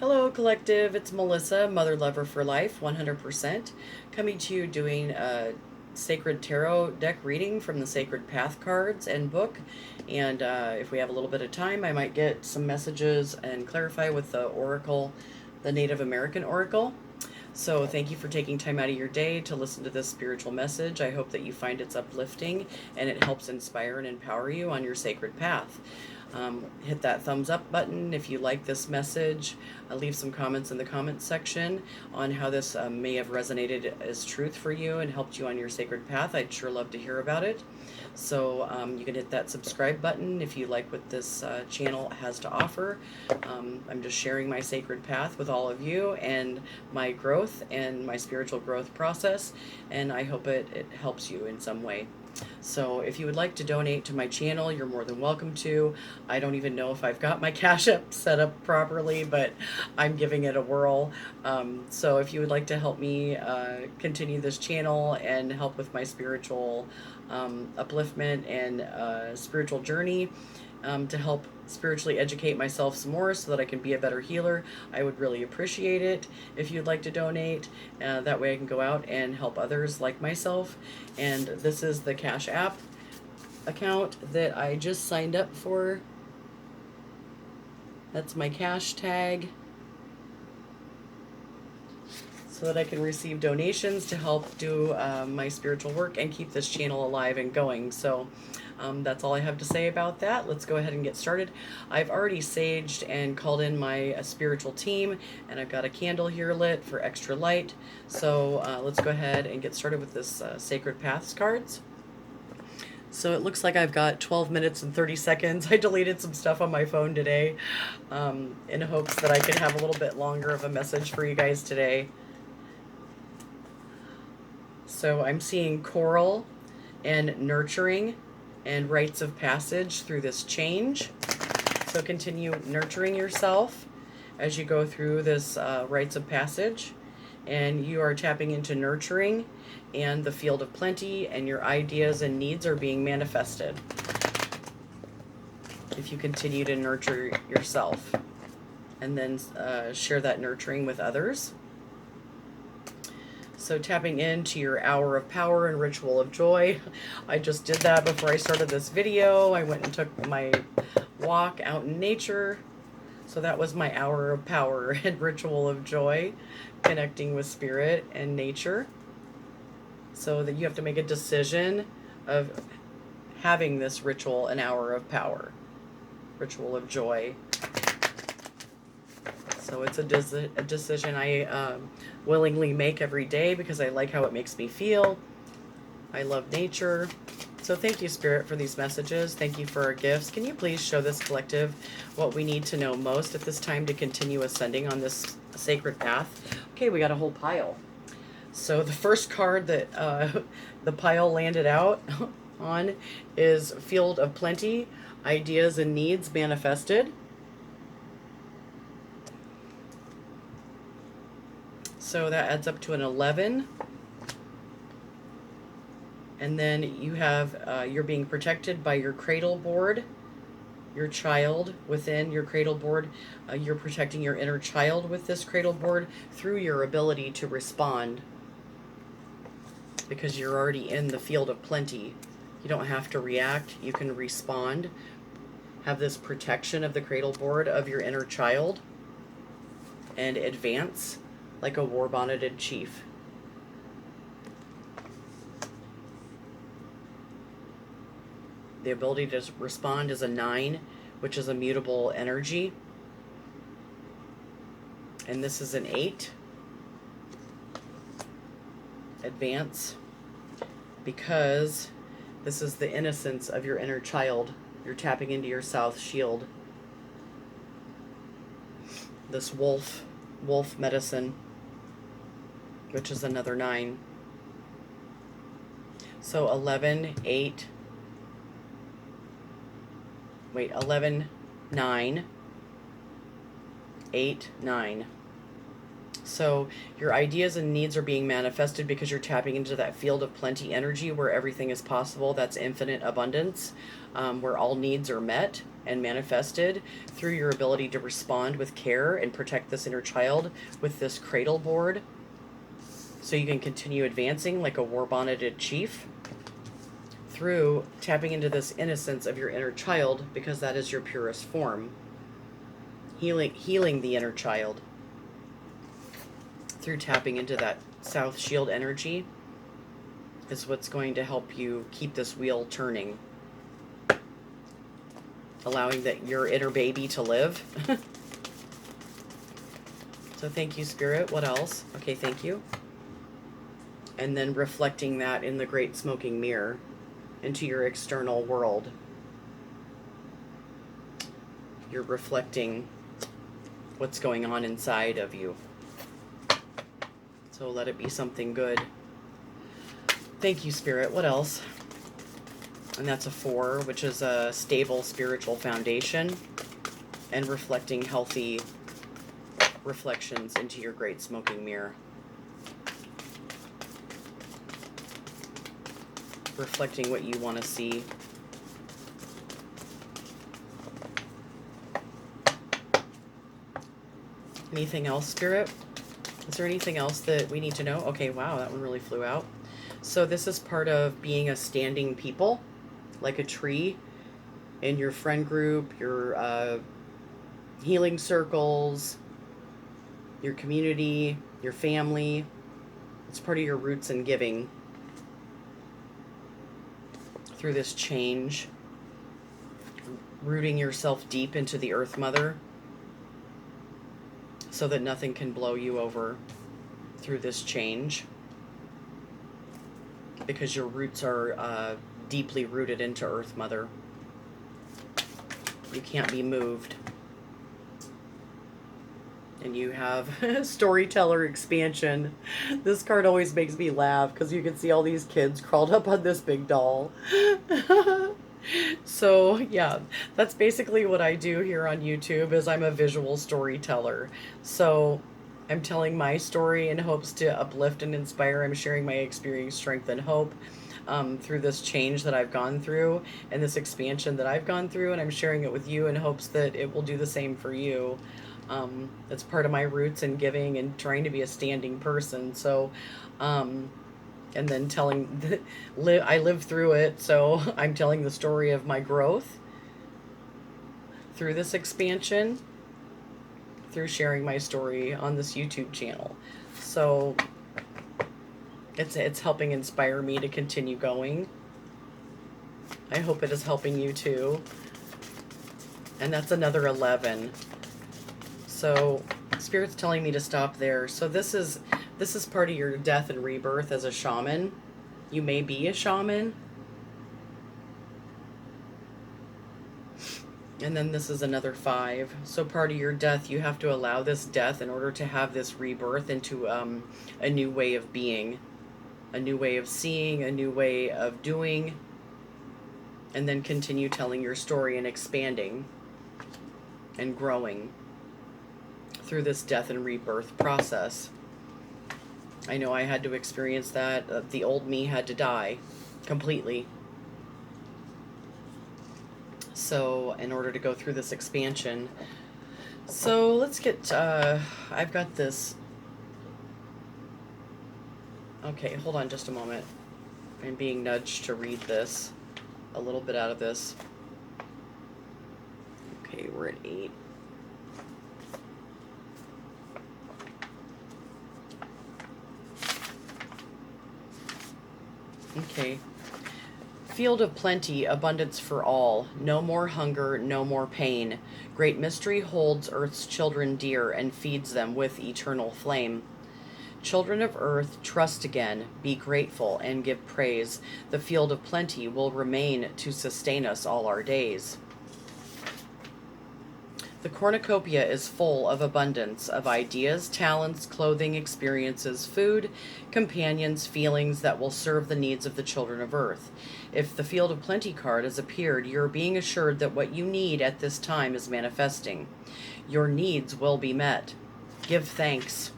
Hello, Collective. It's Melissa, Mother Lover for Life, 100%, coming to you doing a Sacred Tarot deck reading from the Sacred Path cards and book. And if we have a little bit of time, I might get some messages and clarify with the Oracle, the Native American Oracle. So, thank you for taking time out of your day to listen to this spiritual message. I hope that you find it's uplifting and it helps inspire and empower you on your sacred path. Hit that thumbs up button if you like this message. Leave some comments in the comments section on how this may have resonated as truth for you and helped you on your sacred path. I'd sure love to hear about it. So you can hit that subscribe button if you like what this channel has to offer. I'm just sharing my sacred path with all of you and my growth and my spiritual growth process, and I hope it helps you in some way. So if you would like to donate to my channel, you're more than welcome to. I don't even know if I've got my Cash App set up properly, but I'm giving it a whirl. So if you would like to help me continue this channel and help with my spiritual upliftment and spiritual journey, to help spiritually educate myself some more so that I can be a better healer, I would really appreciate it if you'd like to donate. That way I can go out and help others like myself. And this is the Cash App account that I just signed up for. That's my cash tag, so that I can receive donations to help do my spiritual work and keep this channel alive and going. So that's all I have to say about that. Let's go ahead and get started. I've already saged and called in my spiritual team, and I've got a candle here lit for extra light. So let's go ahead and get started with this Sacred Paths cards. So it looks like I've got 12 minutes and 30 seconds. I deleted some stuff on my phone today in hopes that I could have a little bit longer of a message for you guys today. So I'm seeing coral and nurturing and rites of passage through this change. So continue nurturing yourself as you go through this rites of passage. And you are tapping into nurturing and the field of plenty, and your ideas and needs are being manifested if you continue to nurture yourself and then share that nurturing with others. So tapping into your hour of power and ritual of joy. I just did that before I started this video. I went and took my walk out in nature. So that was my hour of power and ritual of joy, connecting with spirit and nature. So that you have to make a decision of having this ritual, an hour of power, ritual of joy. So it's a decision I willingly make every day because I like how it makes me feel. I love nature. So thank you, Spirit, for these messages. Thank you for our gifts. Can you please show this collective what we need to know most at this time to continue ascending on this sacred path? Okay, we got a whole pile. So the first card that the pile landed out on is Field of Plenty, Ideas and Needs Manifested. So that adds up to an 11. And then you have, you're being protected by your cradle board, your child within your cradle board. You're protecting your inner child with this cradle board through your ability to respond, because you're already in the field of plenty. You don't have to react. You can respond. Have this protection of the cradle board of your inner child and advance like a war-bonneted chief. The ability to respond is a 9, which is a mutable energy. And this is an 8. Advance, because this is the innocence of your inner child. You're tapping into your south shield. This wolf medicine, which is another 9. So 11, 8, 11, 9, 8, 9. So your ideas and needs are being manifested because you're tapping into that field of plenty energy where everything is possible. That's infinite abundance, where all needs are met. and manifested through your ability to respond with care and protect this inner child with this cradle board, so you can continue advancing like a war-bonneted chief through tapping into this innocence of your inner child, because that is your purest form. Healing the inner child through tapping into that South Shield energy is what's going to help you keep this wheel turning, allowing that your inner baby to live. So thank you, Spirit. What else? Okay, thank you. And then reflecting that in the great smoking mirror into your external world. You're reflecting what's going on inside of you. So let it be something good. Thank you, Spirit. What else? And that's a 4, which is a stable spiritual foundation, and reflecting healthy reflections into your great smoking mirror. Reflecting what you want to see. Anything else, Spirit? Is there anything else that we need to know? Okay, wow, that one really flew out. So this is part of being a standing people, like a tree in your friend group, your healing circles, your community, your family. It's part of your roots and giving through this change, rooting yourself deep into the Earth Mother so that nothing can blow you over through this change, because your roots are deeply rooted into Earth Mother. You can't be moved. And you have Storyteller Expansion. This card always makes me laugh because you can see all these kids crawled up on this big doll. So yeah, that's basically what I do here on YouTube, is I'm a visual storyteller. So I'm telling my story in hopes to uplift and inspire. I'm sharing my experience, strength, and hope through this change that I've gone through and this expansion that I've gone through, and I'm sharing it with you in hopes that it will do the same for you. It's part of my roots and giving and trying to be a standing person. So, and then telling, I lived through it, so I'm telling the story of my growth through this expansion, through sharing my story on this YouTube channel. So it's helping inspire me to continue going. I hope it is helping you too. And that's another 11. So Spirit's telling me to stop there. So this is part of your death and rebirth as a shaman. You may be a shaman. And then this is another 5. So part of your death, you have to allow this death in order to have this rebirth into a new way of being, a new way of seeing, a new way of doing, and then continue telling your story and expanding and growing through this death and rebirth process. I know I had to experience that. The old me had to die completely. So in order to go through this expansion. So let's get, I've got this. Okay, hold on just a moment. I'm being nudged to read this, a little bit out of this. Okay, we're at 8. Okay. Field of plenty, abundance for all. No more hunger, no more pain. Great mystery holds earth's children dear and feeds them with eternal flame. Children of earth, trust again, be grateful and give praise. The field of plenty will remain to sustain us all our days. The cornucopia is full of abundance of ideas, talents, clothing, experiences, food, companions, feelings that will serve the needs of the children of earth. If the Field of Plenty card has appeared, you're being assured that what you need at this time is manifesting. Your needs will be met. Give thanks.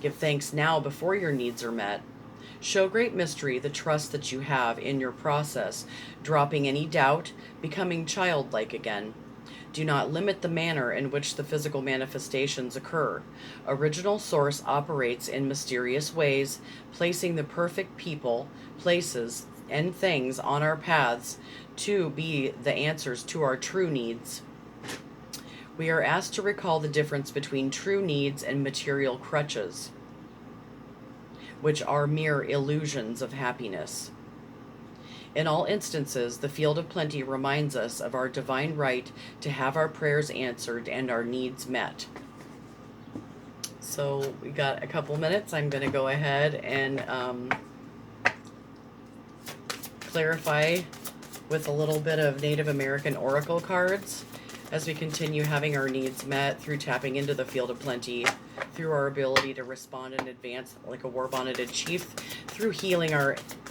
Give thanks now before your needs are met. Show great mystery, the trust that you have in your process, dropping any doubt, becoming childlike again. Do not limit the manner in which the physical manifestations occur. Original Source operates in mysterious ways, placing the perfect people, places, and things on our paths to be the answers to our true needs. We are asked to recall the difference between true needs and material crutches, which are mere illusions of happiness. In all instances, the Field of Plenty reminds us of our divine right to have our prayers answered and our needs met. So we got a couple minutes. I'm going to go ahead and clarify with a little bit of Native American oracle cards as we continue having our needs met through tapping into the Field of Plenty, through our ability to respond in advance like a war-bonneted chief, through healing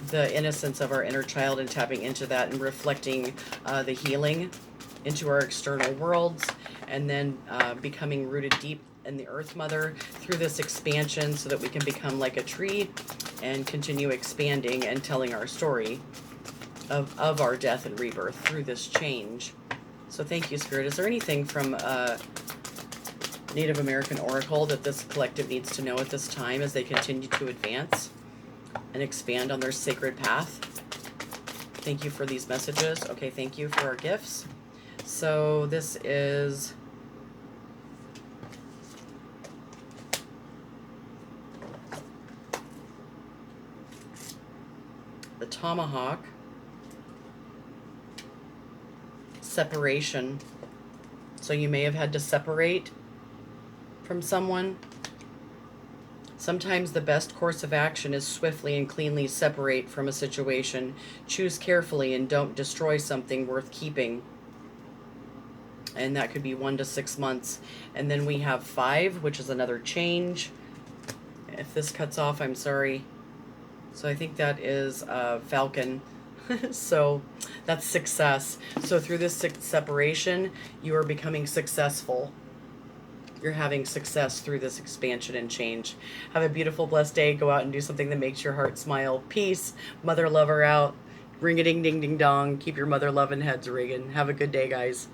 the innocence of our inner child and tapping into that and reflecting the healing into our external worlds, and then becoming rooted deep in the Earth Mother through this expansion so that we can become like a tree and continue expanding and telling our story of our death and rebirth through this change. So thank you, Spirit. Is there anything from Native American Oracle that this collective needs to know at this time as they continue to advance and expand on their sacred path? Thank you for these messages. Okay, thank you for our gifts. So this is the Tomahawk. Separation. So you may have had to separate from someone. Sometimes the best course of action is swiftly and cleanly separate from a situation. Choose carefully and don't destroy something worth keeping. And that could be 1 to 6 months. And then we have 5, which is another change. If this cuts off, I'm sorry. So I think that is Falcon. So that's success. So through this separation, you are becoming successful. You're having success through this expansion and change. Have a beautiful, blessed day. Go out and do something that makes your heart smile. Peace. Mother lover out. Ring a ding ding ding dong. Keep your mother loving heads ringing. Have a good day, guys.